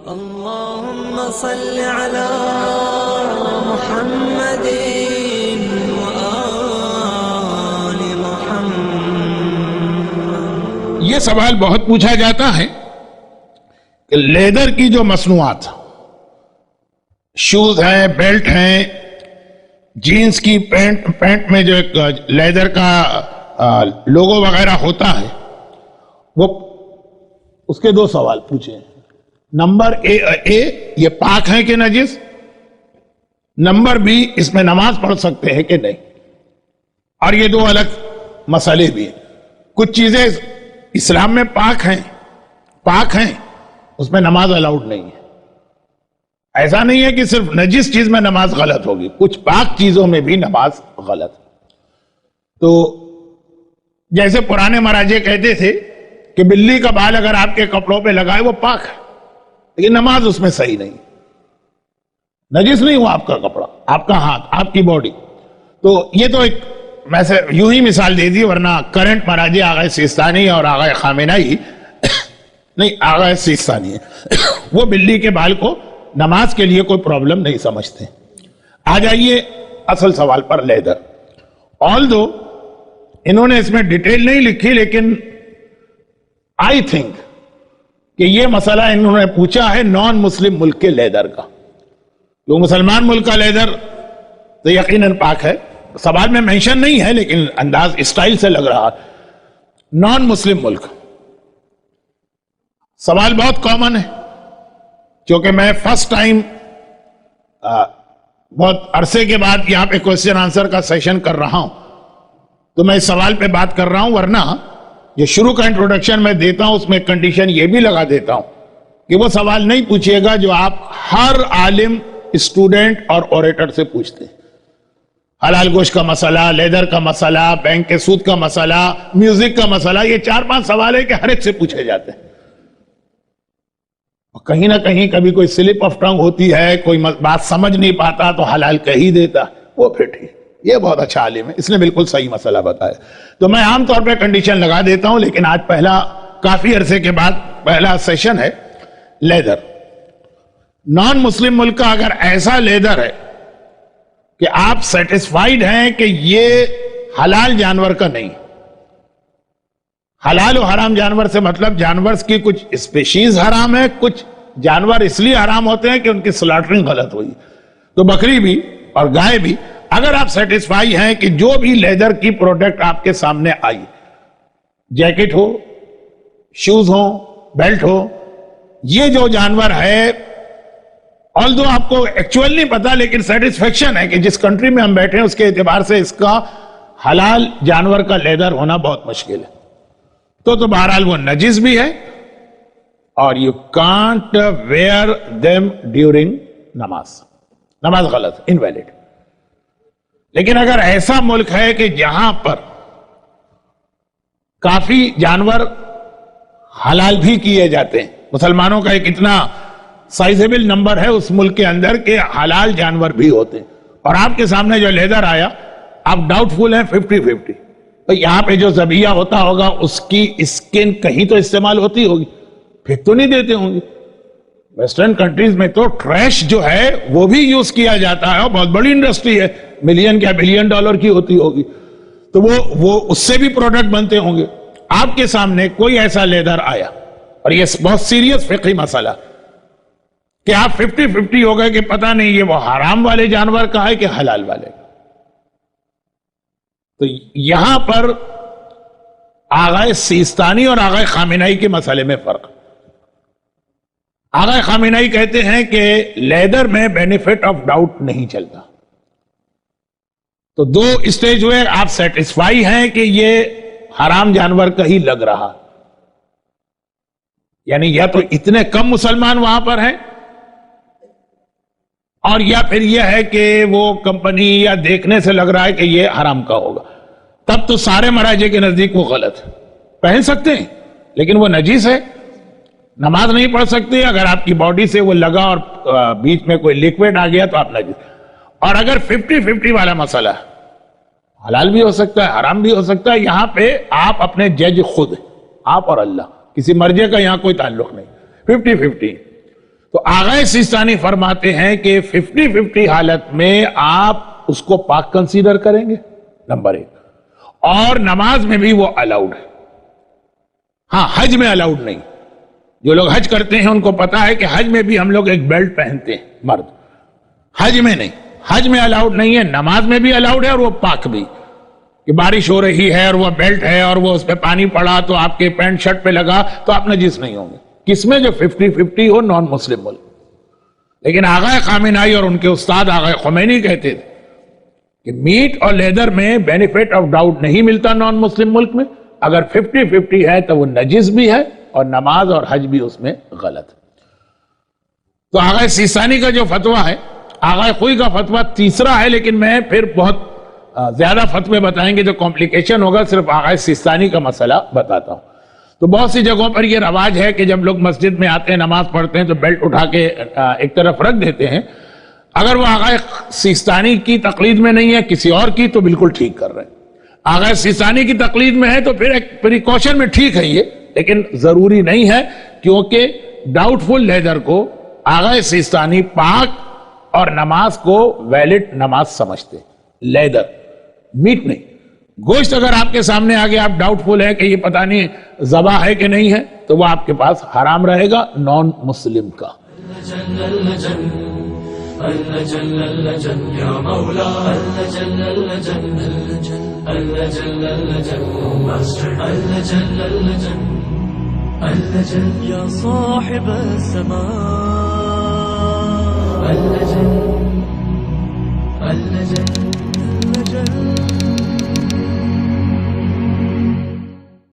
اللهم صل على محمد وآل محمد۔ یہ سوال بہت پوچھا جاتا ہے کہ لیدر کی جو مصنوعات، شوز ہیں، بیلٹ ہیں، جینز کی پینٹ میں جو ایک لیدر کا لوگو وغیرہ ہوتا ہے، وہ اس کے دو سوال پوچھے ہیں۔ نمبر اے یہ پاک ہیں کہ نجس؟ نمبر بی اس میں نماز پڑھ سکتے ہیں کہ نہیں؟ اور یہ دو الگ مسئلے بھی ہیں۔ کچھ چیزیں اسلام میں پاک ہیں اس میں نماز الاؤڈ نہیں ہے۔ ایسا نہیں ہے کہ صرف نجس چیز میں نماز غلط ہوگی، کچھ پاک چیزوں میں بھی نماز غلط۔ تو جیسے پرانے مراجع کہتے تھے کہ بلی کا بال اگر آپ کے کپڑوں پہ لگائے وہ پاک ہے، لیکن نماز اس میں صحیح نہیں، نجس نہیں ہوا آپ کا کپڑا، آپ کا ہاتھ، آپ کی باڈی۔ تو یہ تو ایک میں سے یوں ہی مثال دے دی، ورنہ کرنٹ مراجع آغا سیستانی اور آغا خامنہئی نہیں، آغا سیستانی ہے، وہ بلی کے بال کو نماز کے لیے کوئی پرابلم نہیں سمجھتے۔ آ جائیے اصل سوال پر، لیدر۔ آلدو انہوں نے اس میں ڈیٹیل نہیں لکھی، لیکن آئی تھنک کہ یہ مسئلہ انہوں نے پوچھا ہے نان مسلم ملک کے لیدر کا۔ جو مسلمان ملک کا لیدر تو یقیناً پاک ہے، سوال میں مینشن نہیں ہے لیکن انداز اسٹائل سے لگ رہا۔ نان مسلم ملک سوال بہت کامن ہے، کیونکہ میں فرسٹ ٹائم بہت عرصے کے بعد یہاں پہ کوسچن آنسر کا سیشن کر رہا ہوں، تو میں اس سوال پہ بات کر رہا ہوں، ورنہ یہ شروع کا انٹروڈکشن میں دیتا ہوں، اس میں کنڈیشن یہ بھی لگا دیتا ہوں کہ وہ سوال نہیں پوچھئے گا جو آپ ہر عالم، اسٹوڈنٹ اور اوریٹر سے پوچھتے ہیں۔ حلال گوشت کا مسئلہ، لیدر کا مسئلہ، بینک کے سود کا مسئلہ، میوزک کا مسئلہ، یہ 4-5 سوال ہے کہ ہر ایک سے پوچھے جاتے ہیں۔ کہیں نہ کہیں کبھی کوئی سلپ آف ٹنگ ہوتی ہے، کوئی بات سمجھ نہیں پاتا تو حلال کہہ ہی دیتا، وہ پھر ٹھیک، یہ بہت اچھا عالم ہے، اس نے بالکل صحیح مسئلہ بتایا۔ تو میں عام طور پہ کنڈیشن لگا دیتا ہوں، لیکن آج کافی عرصے کے بعد پہلا سیشن ہے لیدر۔ نان مسلم ملک کا اگر ایسا لیدر ہے کہ آپ سیٹسفائیڈ ہیں کہ یہ حلال جانور کا نہیں، حلال و حرام جانور سے مطلب جانور کی کچھ اسپیشیز حرام ہے، کچھ جانور اس لیے حرام ہوتے ہیں کہ ان کی سلاٹرنگ غلط ہوئی، تو بکری بھی اور گائے بھی، اگر آپ سیٹسفائی ہیں کہ جو بھی لیدر کی پروڈکٹ آپ کے سامنے آئی، جیکٹ ہو، شوز ہو، بیلٹ ہو، یہ جو جانور ہے، آلدو آپ کو ایکچوئل نہیں پتا لیکن سیٹسفیکشن ہے کہ جس کنٹری میں ہم بیٹھے ہیں اس کے اعتبار سے اس کا حلال جانور کا لیدر ہونا بہت مشکل ہے، تو بہرحال وہ نجس بھی ہے، اور you can't where them during نماز غلط، انویلڈ۔ لیکن اگر ایسا ملک ہے کہ جہاں پر کافی جانور حلال بھی کیے جاتے ہیں، مسلمانوں کا ایک اتنا سائزیبل نمبر ہے اس ملک کے اندر کہ حلال جانور بھی ہوتے ہیں، اور آپ کے سامنے جو لیدر آیا، آپ ڈاؤٹ فل ہیں 50-50، تو یہاں پہ جو ذبیحہ ہوتا ہوگا اس کی اسکن کہیں تو استعمال ہوتی ہوگی، پھینک تو نہیں دیتے ہوں گے۔ ویسٹرن کنٹریز میں تو ٹریش جو ہے وہ بھی یوز کیا جاتا ہے، اور بہت بڑی انڈسٹری ہے، ملین کیا بلین ڈالر کی ہوتی ہوگی، تو وہ اس سے بھی پروڈکٹ بنتے ہوں گے۔ آپ کے سامنے کوئی ایسا لیدر آیا، اور یہ بہت سیریس فقہی مسئلہ کہ آپ 50-50 ہو گئے کہ پتہ نہیں یہ وہ حرام والے جانور کا ہے کہ حلال والے کا۔ تو یہاں پر آغا سیستانی اور آغا خامنہئی کے مسئلے میں فرق۔ آغا خامنہئی کہتے ہیں کہ لیدر میں بینیفٹ آف ڈاؤٹ نہیں چلتا۔ تو دو اسٹیج ہوئے، آپ سیٹسفائی ہیں کہ یہ حرام جانور کا ہی لگ رہا، یعنی یا تو اتنے کم مسلمان وہاں پر ہیں، اور یا پھر یہ ہے کہ وہ کمپنی یا دیکھنے سے لگ رہا ہے کہ یہ حرام کا ہوگا، تب تو سارے مراجع کے نزدیک وہ غلط ہے۔ پہن سکتے ہیں لیکن وہ نجیس ہے، نماز نہیں پڑھ سکتے، اگر آپ کی باڈی سے وہ لگا اور بیچ میں کوئی لیکویڈ آ گیا تو آپ نجیس۔ اور اگر 50-50 والا مسئلہ ہے، حلال بھی ہو سکتا ہے، حرام بھی ہو سکتا ہے، یہاں پہ آپ اپنے جج خود، آپ اور اللہ، کسی مرجع کا یہاں کوئی تعلق نہیں، 50-50۔ تو آغا سیستانی فرماتے ہیں کہ 50-50 حالت میں آپ اس کو پاک کنسیڈر کریں گے، نمبر 1، اور نماز میں بھی وہ الاؤڈ ہے۔ ہاں، حج میں الاؤڈ نہیں۔ جو لوگ حج کرتے ہیں ان کو پتا ہے کہ حج میں بھی ہم لوگ ایک بیلٹ پہنتے ہیں مرد، حج میں نہیں، حج میں الاؤڈ نہیں ہے، نماز میں بھی الاؤڈ ہے اور وہ پاک بھی، کہ بارش ہو رہی ہے اور وہ بیلٹ ہے اور وہ اس پہ پانی پڑا تو آپ کے پینٹ شرٹ پہ لگا تو آپ نجس نہیں ہوں گے۔ کس میں؟ جو 50-50 ہو، نان مسلم ملک۔ لیکن آغا خامنہئی اور ان کے استاد آغا خمینی کہتے تھے کہ میٹ اور لیدر میں بینیفٹ آف ڈاؤٹ نہیں ملتا نان مسلم ملک میں، اگر 50-50 ہے تو وہ نجس بھی ہے اور نماز اور حج بھی اس میں غلط ہے۔ تو آغا سیستانی کا جو فتویٰ ہے، آغا خوئی کا فتویٰ تیسرا ہے، لیکن میں پھر بہت زیادہ فتوے بتائیں گے جو کمپلیکیشن ہوگا، صرف آغا سیستانی کا مسئلہ بتاتا ہوں۔ تو بہت سی جگہوں پر یہ رواج ہے کہ جب لوگ مسجد میں آتے ہیں نماز پڑھتے ہیں تو بیلٹ اٹھا کے ایک طرف رکھ دیتے ہیں۔ اگر وہ آغا سیستانی کی تقلید میں نہیں ہے، کسی اور کی، تو بالکل ٹھیک کر رہے ہیں۔ آغا سیستانی کی تقلید میں ہے تو پھر ایک پریکاشن میں ٹھیک ہے یہ، لیکن ضروری نہیں ہے، کیونکہ ڈاؤٹ فل لیدر کو آغا سیستانی پاک اور نماز کو ویلڈ نماز سمجھتے، لیدر، میٹ نہیں۔ گوشت اگر آپ کے سامنے آگے آپ ڈاؤٹ فل ہے کہ یہ پتہ نہیں ذبح ہے کہ نہیں ہے، تو وہ آپ کے پاس حرام رہے گا نان مسلم کا۔ يا صاحب السماء اللجن